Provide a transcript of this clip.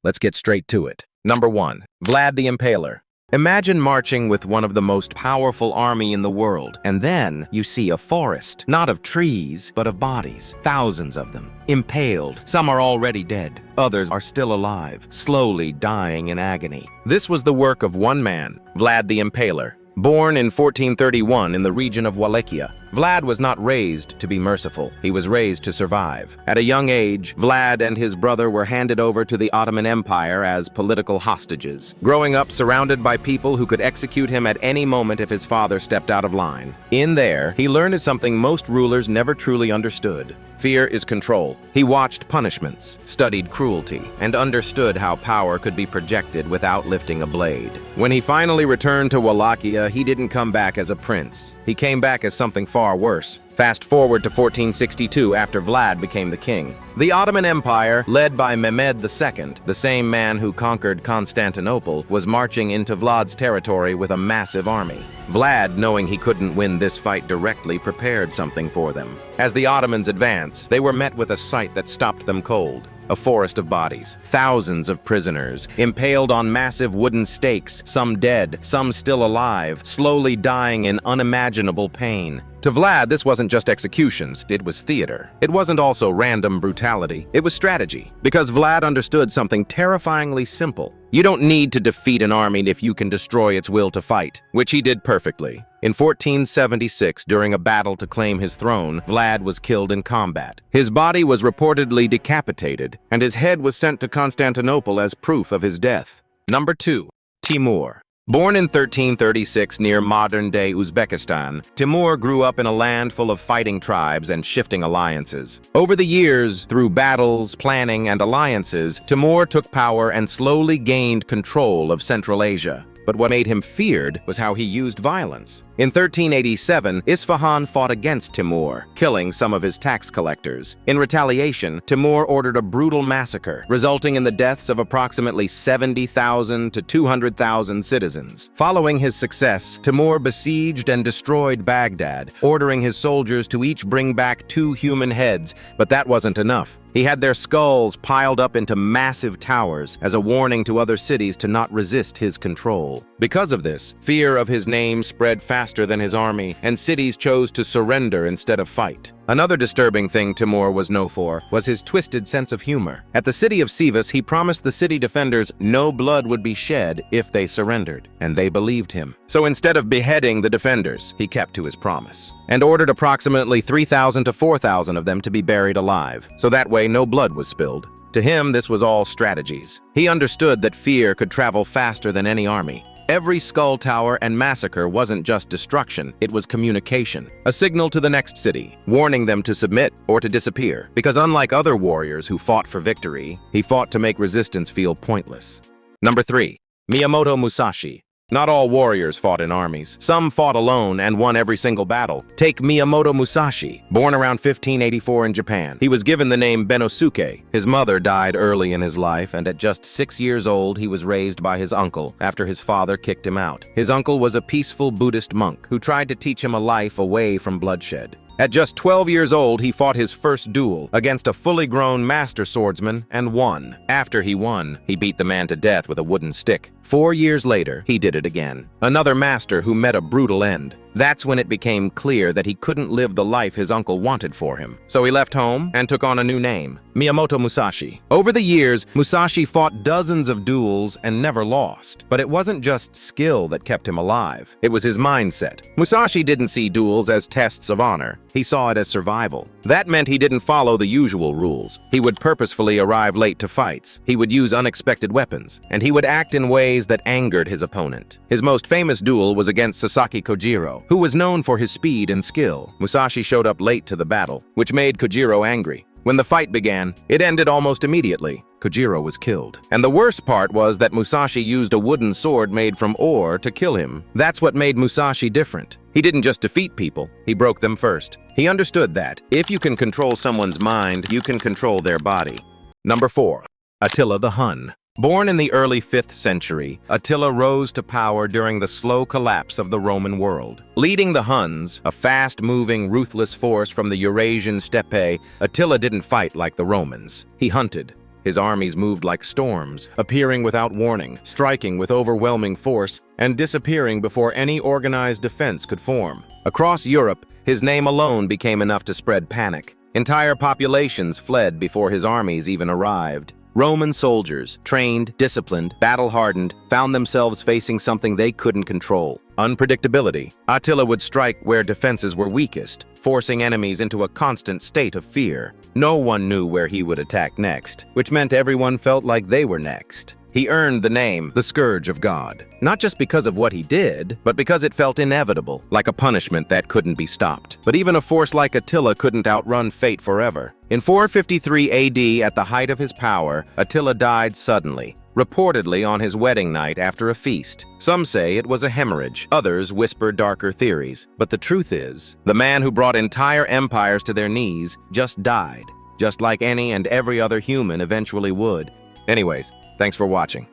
Let's get straight to it. Number 1. Vlad the Impaler. Imagine marching with one of the most powerful army in the world, and then you see a forest, not of trees, but of bodies, thousands of them, impaled. Some are already dead, others are still alive, slowly dying in agony. This was the work of one man, Vlad the Impaler. Born in 1431 in the region of Wallachia, Vlad was not raised to be merciful. He was raised to survive. At a young age, Vlad and his brother were handed over to the Ottoman Empire as political hostages, growing up surrounded by people who could execute him at any moment if his father stepped out of line. In there, he learned something most rulers never truly understood. Fear is control. He watched punishments, studied cruelty, and understood how power could be projected without lifting a blade. When he finally returned to Wallachia, he didn't come back as a prince. He came back as something far worse. Fast forward to 1462 after Vlad became the king. The Ottoman Empire, led by Mehmed II, the same man who conquered Constantinople, was marching into Vlad's territory with a massive army. Vlad, knowing he couldn't win this fight directly, prepared something for them. As the Ottomans advanced, they were met with a sight that stopped them cold. A forest of bodies, thousands of prisoners, impaled on massive wooden stakes, some dead, some still alive, slowly dying in unimaginable pain. To Vlad, this wasn't just executions, it was theater. It wasn't also random brutality, it was strategy. Because Vlad understood something terrifyingly simple. You don't need to defeat an army if you can destroy its will to fight, which he did perfectly. In 1476, during a battle to claim his throne, Vlad was killed in combat. His body was reportedly decapitated, and his head was sent to Constantinople as proof of his death. Number 2. Timur. Born in 1336 near modern-day Uzbekistan, Timur grew up in a land full of fighting tribes and shifting alliances. Over the years, through battles, planning, and alliances, Timur took power and slowly gained control of Central Asia. But what made him feared was how he used violence. In 1387, Isfahan fought against Timur, killing some of his tax collectors. In retaliation, Timur ordered a brutal massacre, resulting in the deaths of approximately 70,000 to 200,000 citizens. Following his success, Timur besieged and destroyed Baghdad, ordering his soldiers to each bring back 2 human heads, but that wasn't enough. He had their skulls piled up into massive towers as a warning to other cities to not resist his control. Because of this, fear of his name spread faster than his army, and cities chose to surrender instead of fight. Another disturbing thing Timur was known for was his twisted sense of humor. At the city of Sivas, he promised the city defenders no blood would be shed if they surrendered, and they believed him. So instead of beheading the defenders, he kept to his promise, and ordered approximately 3,000 to 4,000 of them to be buried alive, so that way no blood was spilled. To him, this was all strategies. He understood that fear could travel faster than any army. Every skull tower and massacre wasn't just destruction, it was communication. A signal to the next city, warning them to submit or to disappear. Because unlike other warriors who fought for victory, he fought to make resistance feel pointless. Number 3. Miyamoto Musashi. Not all warriors fought in armies. Some fought alone and won every single battle. Take Miyamoto Musashi, born around 1584 in Japan. He was given the name Benosuke. His mother died early in his life, and at just 6 years old, he was raised by his uncle after his father kicked him out. His uncle was a peaceful Buddhist monk who tried to teach him a life away from bloodshed. At just 12 years old, he fought his first duel against a fully grown master swordsman and won. After he won, he beat the man to death with a wooden stick. 4 years later, he did it again. Another master who met a brutal end. That's when it became clear that he couldn't live the life his uncle wanted for him. So he left home and took on a new name, Miyamoto Musashi. Over the years, Musashi fought dozens of duels and never lost. But it wasn't just skill that kept him alive. It was his mindset. Musashi didn't see duels as tests of honor. He saw it as survival. That meant he didn't follow the usual rules. He would purposefully arrive late to fights. He would use unexpected weapons. And he would act in ways that angered his opponent. His most famous duel was against Sasaki Kojiro, who was known for his speed and skill. Musashi showed up late to the battle, which made Kojiro angry. When the fight began, it ended almost immediately. Kojiro was killed. And the worst part was that Musashi used a wooden sword made from ore to kill him. That's what made Musashi different. He didn't just defeat people, he broke them first. He understood that if you can control someone's mind, you can control their body. Number 4. Attila the Hun. Born in the early 5th century, Attila rose to power during the slow collapse of the Roman world. Leading the Huns, a fast-moving, ruthless force from the Eurasian steppe, Attila didn't fight like the Romans. He hunted. His armies moved like storms, appearing without warning, striking with overwhelming force, and disappearing before any organized defense could form. Across Europe, his name alone became enough to spread panic. Entire populations fled before his armies even arrived. Roman soldiers, trained, disciplined, battle-hardened, found themselves facing something they couldn't control: unpredictability. Attila would strike where defenses were weakest, forcing enemies into a constant state of fear. No one knew where he would attack next, which meant everyone felt like they were next. He earned the name, the Scourge of God, not just because of what he did, but because it felt inevitable, like a punishment that couldn't be stopped. But even a force like Attila couldn't outrun fate forever. In 453 AD, at the height of his power, Attila died suddenly, reportedly on his wedding night after a feast. Some say it was a hemorrhage, others whisper darker theories. But the truth is, the man who brought entire empires to their knees just died, just like any and every other human eventually would. Anyways, thanks for watching.